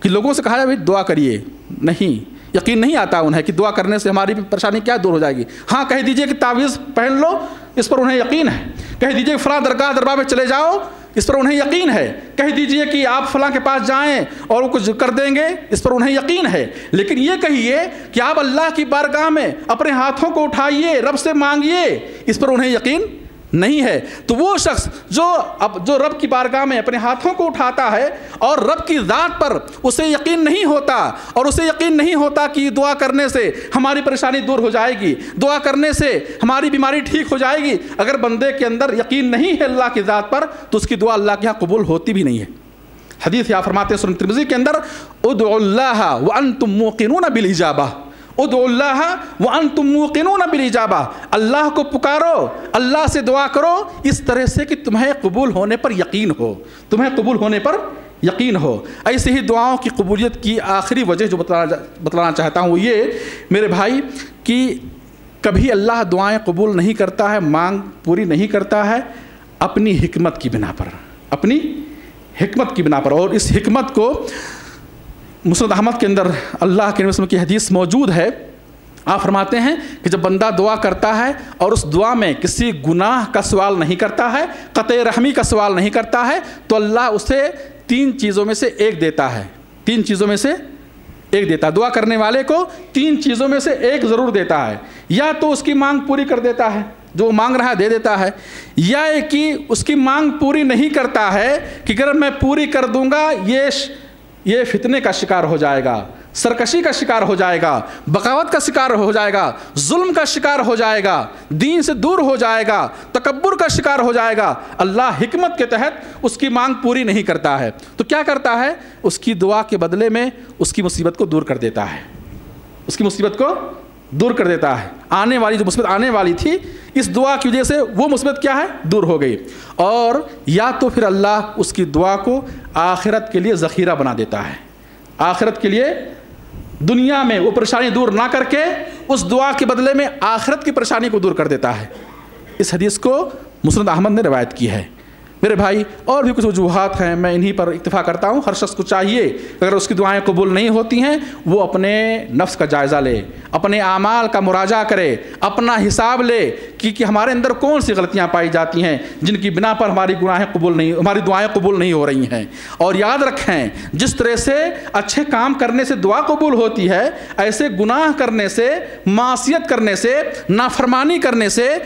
کہ لوگوں سے کہا جائے بھائی دعا کریے، نہیں، یقین نہیں آتا انہیں کہ دعا کرنے سے ہماری پریشانی کیا دور ہو جائے گی۔ ہاں کہہ دیجئے کہ تعویذ پہن لو، اس پر انہیں یقین ہے۔ کہہ دیجئے کہ فلاں دربار میں چلے جاؤ، اس پر انہیں یقین ہے۔ کہہ دیجئے کہ آپ فلاں کے پاس جائیں اور وہ کچھ کر دیں گے، اس پر انہیں یقین ہے۔ لیکن یہ کہیے کہ آپ اللہ کی بارگاہ میں اپنے ہاتھوں کو اٹھائیے، رب سے مانگیے، اس پر انہیں یقین نہیں ہے۔ تو وہ شخص جو رب کی بارگاہ میں اپنے ہاتھوں کو اٹھاتا ہے اور رب کی ذات پر اسے یقین نہیں ہوتا، اور اسے یقین نہیں ہوتا کہ دعا کرنے سے ہماری پریشانی دور ہو جائے گی، دعا کرنے سے ہماری بیماری ٹھیک ہو جائے گی، اگر بندے کے اندر یقین نہیں ہے اللہ کی ذات پر تو اس کی دعا اللہ کے ہاں قبول ہوتی بھی نہیں ہے۔ حدیث یا فرماتے ہیں سنن ترمذی کے اندر، ادعوا اللہ وانتم موقنون بالاجابہ، ادعوا اللہ وانتم موقنون بالاجابہ، اللہ کو پکارو، اللہ سے دعا کرو اس طرح سے کہ تمہیں قبول ہونے پر یقین ہو، تمہیں قبول ہونے پر یقین ہو۔ ایسے ہی دعاؤں کی قبولیت کی آخری وجہ جو بتلانا چاہتا ہوں وہ یہ میرے بھائی کہ کبھی اللہ دعائیں قبول نہیں کرتا ہے، مانگ پوری نہیں کرتا ہے اپنی حکمت کی بنا پر، اپنی حکمت کی بنا پر۔ اور اس حکمت کو مسند احمد کے اندر اللہ کے نبی کی حدیث موجود ہے۔ آپ فرماتے ہیں کہ جب بندہ دعا کرتا ہے اور اس دعا میں کسی گناہ کا سوال نہیں کرتا ہے، قطع رحمی کا سوال نہیں کرتا ہے، تو اللہ اسے 3 چیزوں میں سے ایک دیتا ہے، 3 چیزوں میں سے ایک دیتا ہے۔ دعا کرنے والے کو 3 چیزوں میں سے ایک ضرور دیتا ہے، یا تو اس کی مانگ پوری کر دیتا ہے، جو مانگ رہا ہے دے دیتا ہے، یا کہ اس کی مانگ پوری نہیں کرتا ہے کہ اگر میں پوری کر دوں گا یہ فتنے کا شکار ہو جائے گا، سرکشی کا شکار ہو جائے گا، بغاوت کا شکار ہو جائے گا، ظلم کا شکار ہو جائے گا، دین سے دور ہو جائے گا، تکبر کا شکار ہو جائے گا۔ اللہ حکمت کے تحت اس کی مانگ پوری نہیں کرتا ہے، تو کیا کرتا ہے؟ اس کی دعا کے بدلے میں اس کی مصیبت کو دور کر دیتا ہے، اس کی مصیبت کو دور کر دیتا ہے۔ آنے والی جو مصیبت آنے والی تھی اس دعا کی وجہ سے وہ مصیبت کیا ہے؟ دور ہو گئی۔ اور یا تو پھر اللہ اس کی دعا کو آخرت کے لیے ذخیرہ بنا دیتا ہے، آخرت کے لیے دنیا میں وہ پریشانی دور نہ کر کے اس دعا کے بدلے میں آخرت کی پریشانی کو دور کر دیتا ہے۔ اس حدیث کو مسند احمد نے روایت کی ہے۔ میرے بھائی اور بھی کچھ وجوہات ہیں، میں انہی پر اکتفا کرتا ہوں۔ ہر شخص کو چاہیے اگر اس کی دعائیں قبول نہیں ہوتی ہیں وہ اپنے نفس کا جائزہ لے، اپنے اعمال کا مراجعہ کرے، اپنا حساب لے کہ ہمارے اندر کون سی غلطیاں پائی جاتی ہیں جن کی بنا پر ہماری دعائیں قبول نہیں ہو رہی ہیں۔ اور یاد رکھیں جس طرح سے اچھے کام کرنے سے دعا قبول ہوتی ہے، ایسے گناہ کرنے سے، معصیت کرنے سے، نافرمانی کرنے سے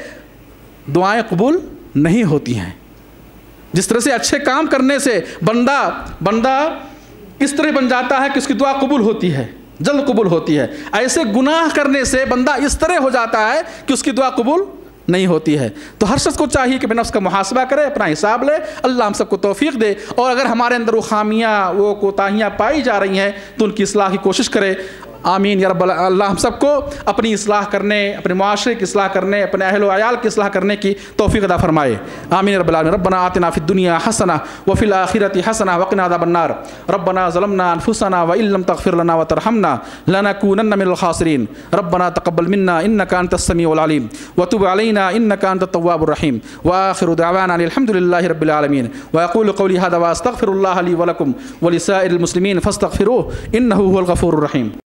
دعائیں قبول نہیں ہوتی ہیں۔ جس طرح سے اچھے کام کرنے سے بندہ اس طرح بن جاتا ہے کہ اس کی دعا قبول ہوتی ہے، جلد قبول ہوتی ہے، ایسے گناہ کرنے سے بندہ اس طرح ہو جاتا ہے کہ اس کی دعا قبول نہیں ہوتی ہے۔ تو ہر شخص کو چاہیے کہ اپنے نفس کا محاسبہ کرے، اپنا حساب لے، اللہ ہم سب کو توفیق دے، اور اگر ہمارے اندر وہ خامیاں، وہ کوتاہیاں پائی جا رہی ہیں تو ان کی اصلاح کی کوشش کرے۔ آمین یا رب اللہ ہم سب کو اپنی اصلاح کرنے، اپنے معاشرے کی اصلاح کرنے، اپنے اہل و عیال کی اصلاح کرنے کی توفیق عطا فرمائے۔ آمین رب العالمین۔ ربنا آتنا فی الدنیا حسنہ وفی الآخرۃ حسنہ وقنا عذاب النار۔ ربنا ظلمنا انفسنا وان لم تغفر لنا وترحمنا لنکونن من الخاسرین۔ ربنا تقبل منا انک انت السمیع العلیم وتب علینا انک انت التواب الرحیم۔ وآخر دعوانا الحمد للہ رب العالمین۔ واقول قولی ھذا واستغفر اللہ لی ولکم ولسائر المسلمین فاستغفروہ انہ هو الغفور الرحیم۔